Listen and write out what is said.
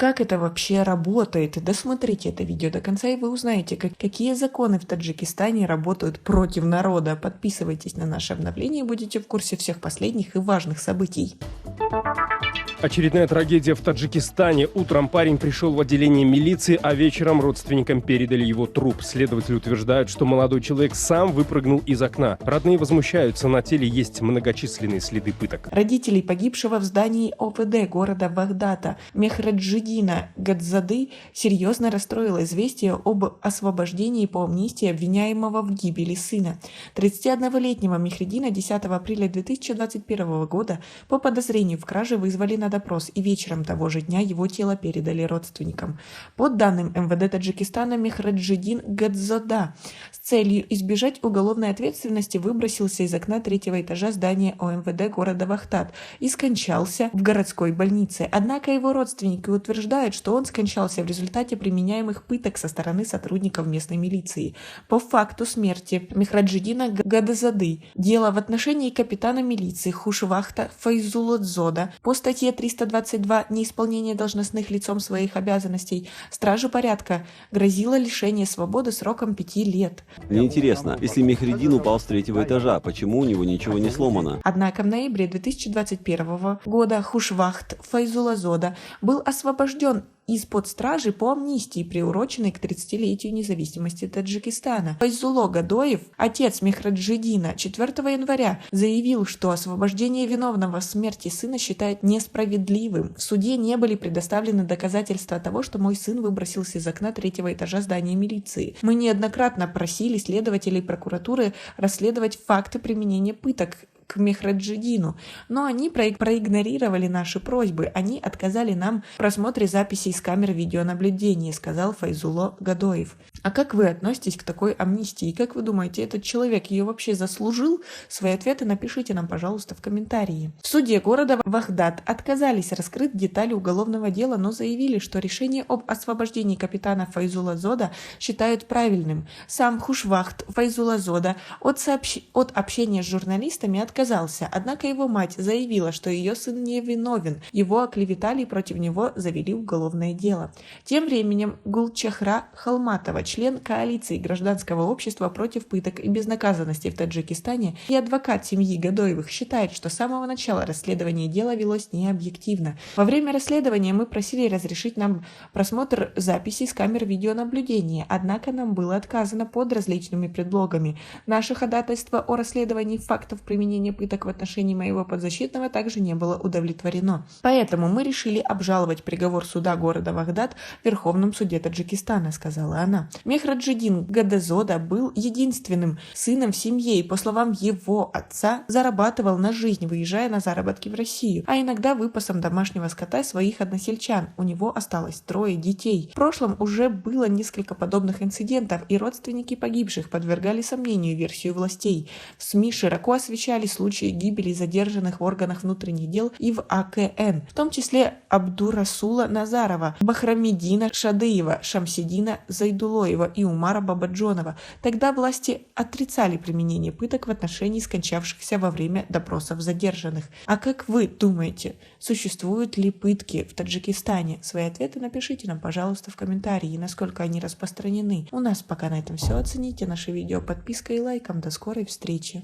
Как это вообще работает? Досмотрите это видео до конца, и вы узнаете, какие законы в Таджикистане работают против народа. Подписывайтесь на наше обновление и будете в курсе всех последних и важных событий. Очередная трагедия в Таджикистане. Утром парень пришел в отделение милиции, а вечером родственникам передали его труп. Следователи утверждают, что молодой человек сам выпрыгнул из окна. Родные возмущаются, на теле есть многочисленные следы пыток. Родителей погибшего в здании ОВД города Вахдата Мехраджидина Гадзады серьезно расстроило известие об освобождении по амнистии обвиняемого в гибели сына. 31-летнего Мехредина 10 апреля 2021 года по подозрению в краже вызвали на допрос, и вечером того же дня его тело передали родственникам. По данным МВД Таджикистана, Мехраджидин Гадзода с целью избежать уголовной ответственности выбросился из окна 3-го этажа здания ОМВД города Вахдат и скончался в городской больнице. Однако его родственники утверждают, что он скончался в результате применяемых пыток со стороны сотрудников местной милиции. По факту смерти Мехраджидина Гадзоды дело в отношении капитана милиции Хушвахта Файзулодзода по статье 322 «Неисполнение должностных лицом своих обязанностей» стражу порядка грозило лишение свободы сроком 5 лет. Мне интересно, если Мехредин упал с 3-го этажа, почему у него ничего не сломано? Однако в ноябре 2021 года Хушвахт Файзулазода был освобожден из-под стражи по амнистии, приуроченной к 30-летию независимости Таджикистана. Файзуло Гадоев, отец Мехраджидина, 4 января заявил, что освобождение виновного в смерти сына считает несправедливым. В суде не были предоставлены доказательства того, что мой сын выбросился из окна 3-го этажа здания милиции. Мы неоднократно просили следователей прокуратуры расследовать факты применения пыток к Мехраджидину, но они проигнорировали наши просьбы. Они отказали нам в просмотре записей с камер видеонаблюдения, сказал Файзуло Гадоев. А как вы относитесь к такой амнистии? Как вы думаете, этот человек ее вообще заслужил? Свои ответы напишите нам, пожалуйста, в комментарии. В суде города Вахдат отказались раскрыть детали уголовного дела, но заявили, что решение об освобождении капитана Файзулазода считают правильным. Сам Хушвахт Файзулазода от общения с журналистами отказался, однако его мать заявила, что ее сын не виновен, его оклеветали и против него завели уголовное дело. Тем временем Гулчахра Халматова, член коалиции гражданского общества против пыток и безнаказанности в Таджикистане и адвокат семьи Гадоевых, считает, что с самого начала расследование дела велось необъективно. Во время расследования мы просили разрешить нам просмотр записей с камер видеонаблюдения, однако нам было отказано под различными предлогами. Наше ходатайство о расследовании фактов применения пыток в отношении моего подзащитного также не было удовлетворено. Поэтому мы решили обжаловать приговор суда города Вахдат в Верховном суде Таджикистана, сказала она. Мехраджидин Гадзода был единственным сыном в семье и, по словам его отца, зарабатывал на жизнь, выезжая на заработки в Россию, а иногда выпасом домашнего скота своих односельчан. У него осталось 3 детей. В прошлом уже было несколько подобных инцидентов, и родственники погибших подвергали сомнению версию властей. В СМИ широко освещали случаи гибели задержанных в органах внутренних дел и в АКН, в том числе Абдурасула Назарова, Бахрамидина Шадыева, Шамсидина Зайдулоева и Умара Бабаджонова. Тогда власти отрицали применение пыток в отношении скончавшихся во время допросов задержанных. А как вы думаете, существуют ли пытки в Таджикистане? Свои ответы напишите нам, пожалуйста, в комментарии, насколько они распространены. У нас пока на этом все. Оцените наше видео подпиской и лайком. До скорой встречи!